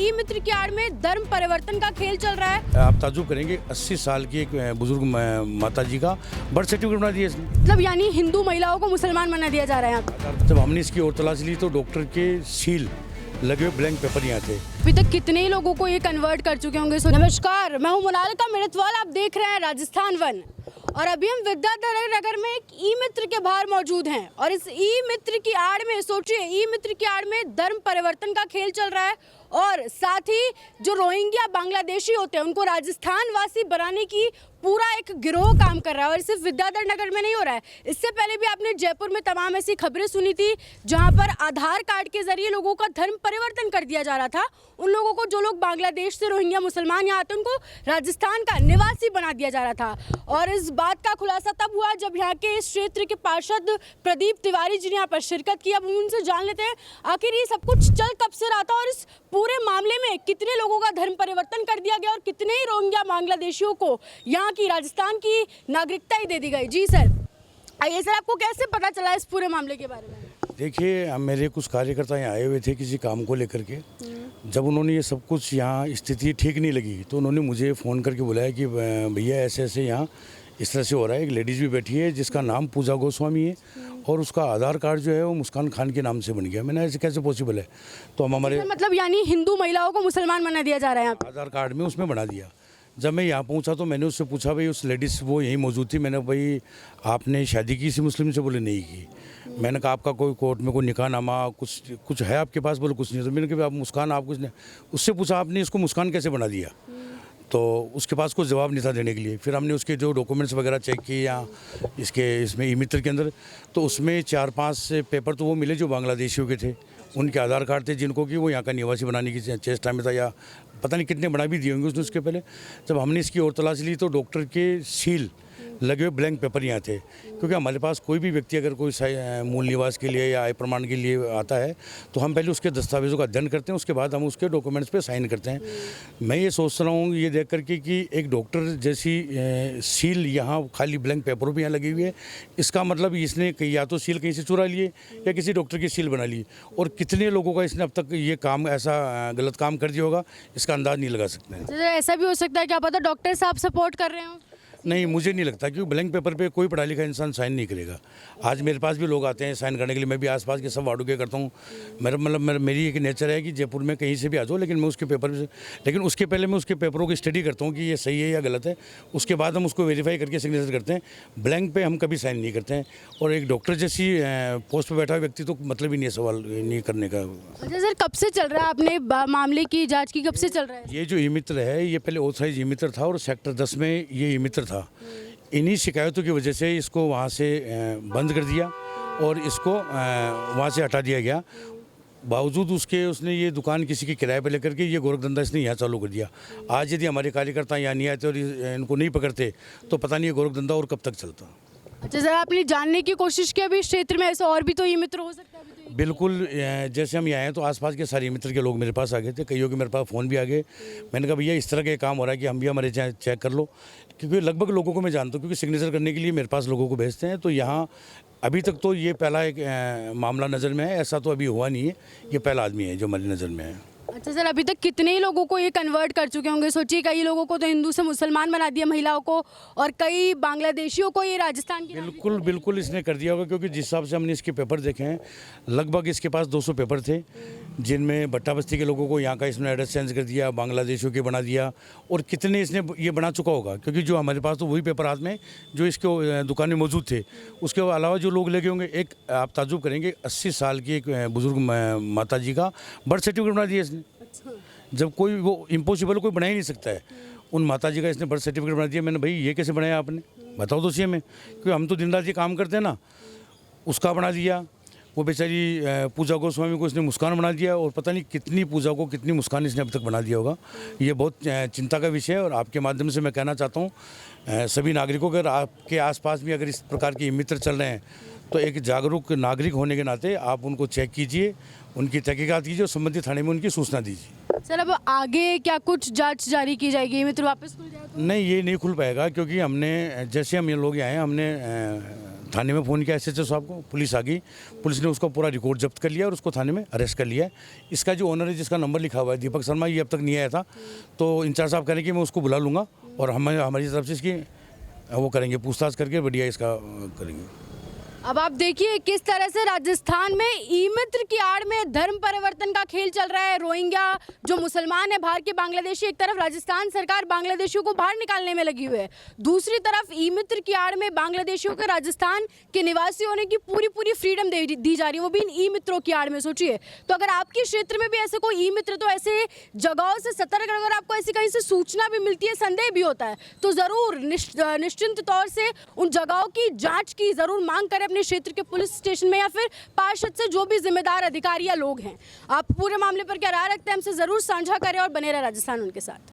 ई मित्र की आड़ में धर्म परिवर्तन का खेल चल रहा है। आप ताजुब करेंगे 80 साल की एक बुजुर्ग माता जी का बर्थ सर्टिफिकेट बना दिया इसने। मतलब यानी हिंदू महिलाओं को मुसलमान बना दिया जा रहा है यहाँ पे। जब हमने इसकी और तलाश ली तो डॉक्टर के सील लगे हुए ब्लैंक पेपर यहाँ थे। अभी तक कितने ही लोगों को ये कन्वर्ट कर चुके होंगे। नमस्कार, मैं हूँ मोनालिका मिर्तवाल, आप देख रहे हैं राजस्थान वन। और अभी हम विद्याधर नगर में एक ई मित्र के बाहर मौजूद हैं और इस ई मित्र की आड़ में सोचिए, ई मित्र की आड़ में धर्म परिवर्तन का खेल चल रहा है और साथ ही जो रोहिंग्या बांग्लादेशी होते हैं उनको राजस्थान वासी बनाने की पूरा एक गिरोह काम कर रहा है। और सिर्फ विद्याधर नगर में नहीं हो रहा है, इससे पहले भी आपने जयपुर में तमाम ऐसी खबरें सुनी थी जहां पर आधार कार्ड के जरिए लोगों का धर्म परिवर्तन कर दिया जा रहा था। उन लोगों को, जो लोग बांग्लादेश से रोहिंग्या मुसलमान यहाँ आते हैं, उनको राजस्थान का निवासी बना दिया जा रहा था। और इस बात का खुलासा तब हुआ जब यहाँ के इस क्षेत्र के पार्षद प्रदीप तिवारी जी ने यहाँ पर शिरकत की। अब उनसे जान लेते हैं आखिर ये सब कुछ चल कब से रहा था और इस पूरे मामले में कितने लोगों का धर्म परिवर्तन कर दिया गया और कितने ही रोहिंग्या बांग्लादेशियों को यहाँ की राजस्थान की नागरिकता ही दे दी गई। जी सर, आइए सर, आपको कैसे पता चला इस पूरे मामले के बारे में? देखिए, मेरे कुछ कार्यकर्ता यहाँ आए हुए थे किसी काम को लेकर के। जब उन्होंने ये सब कुछ, यहाँ स्थिति ठीक नहीं लगी तो उन्होंने मुझे फ़ोन करके बुलाया कि भैया ऐसे ऐसे यहाँ इस तरह से हो रहा है। एक लेडीज़ भी बैठी है जिसका नाम पूजा गोस्वामी है और उसका आधार कार्ड जो है वो मुस्कान खान के नाम से बन गया। मैंने ऐसे कैसे पॉसिबल है? तो हम हमारे मतलब यानी हिंदू महिलाओं को मुसलमान बना दिया जा रहा है आधार कार्ड में उसमें बना दिया। जब मैं यहाँ पहुँचा तो मैंने उससे पूछा, भाई उस लेडीज़ वो यहीं मौजूद थी, मैंने भाई आपने शादी की इसी मुस्लिम से? बोले नहीं की। मैंने कहा आपका कोई कोर्ट में कोई निकाहनामा कुछ है आपके पास? बोले कुछ नहीं। तो मैंने कहा आप मुस्कान, आप कुछ नहीं। उससे पूछा आपने इसको मुस्कान कैसे बना दिया? तो उसके पास कोई जवाब नहीं था देने के लिए। फिर हमने उसके जो डॉक्यूमेंट्स वगैरह चेक किए या इसमें ई मित्र के अंदर, तो उसमें 4-5 पेपर तो वो मिले जो बांग्लादेशियों के थे। उनके आधार कार्ड थे जिनको कि वो यहाँ का निवासी बनाने की चेष्टा में था, या पता नहीं कितने बना भी दिए होंगे उसने उसके पहले। जब हमने इसकी और तलाश ली तो डॉक्टर के सील लगे हुए ब्लैंक पेपर यहाँ थे। क्योंकि हमारे पास कोई भी व्यक्ति अगर कोई मूल निवास के लिए या आय प्रमाण के लिए आता है तो हम पहले उसके दस्तावेज़ों का अध्ययन करते हैं, उसके बाद हम उसके डॉक्यूमेंट्स पे साइन करते हैं। मैं ये सोच रहा हूँ ये देख करके कि एक डॉक्टर जैसी सील यहाँ खाली ब्लैंक पेपरों पर यहाँ लगी हुई है, इसका मतलब इसने या तो सील कहीं से चुरा लिए या किसी डॉक्टर की सील बना ली। और कितने लोगों का इसने अब तक ये काम, ऐसा गलत काम कर दिया होगा, इसका अंदाज़ नहीं लगा सकते हैं। ऐसा भी हो सकता है, क्या पता डॉक्टर साहब सपोर्ट कर रहे हो? नहीं, मुझे नहीं लगता, क्योंकि ब्लैंक पेपर पे कोई पढ़ा लिखा इंसान साइन नहीं करेगा। आज मेरे पास भी लोग आते हैं साइन करने के लिए, मैं भी आसपास के सब वार्डों के करता हूँ। मेरी एक नेचर है कि जयपुर में कहीं से भी आ जाओ, लेकिन मैं उसके लेकिन उसके पहले मैं उसके पेपरों की स्टडी करता हूँ कि ये सही है या गलत है। उसके बाद हम उसको वेरीफाई करके सिग्नेचर करते हैं। ब्लैंक पे हम कभी साइन नहीं करते हैं। और एक डॉक्टर जैसी पोस्ट पर बैठा हुआ व्यक्ति तो मतलब ही नहीं है सवाल नहीं करने का। अच्छा सर, कब से चल रहा है आपने मामले की जाँच की, कब से चल रहा है? ये जो ई मित्र है ये पहले ऑथराइज ई मित्र था और सेक्टर 10 में ये ई मित्र था। इन्हीं शिकायतों की वजह से इसको वहाँ से बंद कर दिया और इसको वहाँ से हटा दिया गया। बावजूद उसने ये दुकान किसी की किराए पर लेकर के ये गोरखधंधा इसने यहाँ चालू कर दिया। आज यदि हमारे कार्यकर्ता यहाँ नहीं आते और इनको नहीं पकड़ते तो पता नहीं ये गोरखधंधा और कब तक चलता। अच्छा सर, आपने जानने की कोशिश की अभी इस क्षेत्र में ऐसे और भी तो ई मित्र हो सकता है? बिल्कुल, जैसे हम यहाँ आए तो आसपास के सारे मित्र के लोग मेरे पास आ गए थे, कईयों के मेरे पास फ़ोन भी आ गए। मैंने कहा भैया इस तरह का काम हो रहा है कि हम भी हमारे चेक कर लो, क्योंकि लगभग लोगों को मैं जानता हूँ, क्योंकि सिग्नेचर करने के लिए मेरे पास लोगों को भेजते हैं। तो यहाँ अभी तक तो ये पहला एक मामला नज़र में है, ऐसा तो अभी हुआ नहीं है, ये पहला आदमी है जो हमारी नज़र में है। अच्छा सर, अभी तक कितने ही लोगों को ये कन्वर्ट कर चुके होंगे? सोचिए, कई लोगों को तो हिंदू से मुसलमान बना दिया, महिलाओं को, और कई बांग्लादेशियों को ये राजस्थान की। बिल्कुल इसने कर दिया होगा, क्योंकि जिस हिसाब से हमने इसके पेपर देखे हैं, लगभग इसके पास 200 पेपर थे, जिनमें भट्टा बस्ती के लोगों को यहाँ का इसने एड्रेस चेंज कर दिया, बांग्लादेशियों के बना दिया। और कितने इसने ये बना चुका होगा, क्योंकि जो हमारे पास तो वही पेपर हाथ में जो इसके दुकान में मौजूद थे। उसके अलावा जो लोग लगे होंगे, एक आप ताजुब करेंगे 80 साल की एक बुजुर्ग माता जी का बर्थ सर्टिफिकेट बना दिया इसने। जब कोई वो इम्पॉसिबल कोई बना ही नहीं सकता है, उन माता जी का इसने बर्थ सर्टिफिकेट बना दिया। मैंने भाई ये कैसे बनाया आपने, बताओ तो सही हमें, क्योंकि हम तो दिन रात ये काम करते हैं ना। उसका बना दिया। वो बेचारी पूजा गोस्वामी को इसने मुस्कान बना दिया, और पता नहीं कितनी पूजा को कितनी मुस्कान इसने अब तक बना दिया होगा। ये बहुत चिंता का विषय है। और आपके माध्यम से मैं कहना चाहता हूँ सभी नागरिकों को, अगर आपके आसपास भी अगर इस प्रकार के मित्र चल रहे हैं तो एक जागरूक नागरिक होने के नाते आप उनको चेक कीजिए, उनकी तहकीकात कीजिए और संबंधित थाने में उनकी सूचना दीजिए। सर, अब आगे क्या कुछ जांच जारी की जाएगी, मित्र वापस खुल जाएगा? नहीं, ये नहीं खुल पाएगा, क्योंकि हमने जैसे हम ये लोग आए, हमने थाने में फ़ोन किया SHO साहब को, पुलिस आ गई, पुलिस ने उसका पूरा रिकॉर्ड जब्त कर लिया और उसको थाने में अरेस्ट कर लिया है। इसका जो ओनर है जिसका नंबर लिखा हुआ है दीपक शर्मा, ये अब तक नहीं आया था, तो इंचार्ज साहब कह रहे हैं कि मैं उसको बुला लूँगा और हमारी तरफ से इसकी वो करेंगे, पूछताछ करके बढ़िया इसका करेंगे। अब आप देखिए किस तरह से राजस्थान में ई मित्र की आड़ में धर्म परिवर्तन का खेल चल रहा है। रोहिंग्या जो मुसलमान है बाहर के बांग्लादेशी, एक तरफ राजस्थान सरकार बांग्लादेशियों को बाहर निकालने में लगी हुई है, दूसरी तरफ ई मित्र की आड़ में बांग्लादेशियों के राजस्थान के निवासी होने की पूरी फ्रीडम दी जा रही है, वो भी इन ई मित्रों की आड़ में। सोचिए, तो अगर आपके क्षेत्र में भी ऐसे कोई ई मित्र, तो ऐसे जगहों से सतर्क, अगर आपको ऐसी कहीं से सूचना भी मिलती है, संदेह भी होता है, तो ज़रूर निश्चिंत तौर से उन जगहों की जाँच की ज़रूर मांग करें अपने क्षेत्र के पुलिस स्टेशन में या फिर पार्षद से, जो भी जिम्मेदार अधिकारी या लोग हैं। आप पूरे मामले पर क्या राय रखते हैं, हमसे जरूर साझा करें और बने रहे राजस्थान उनके साथ।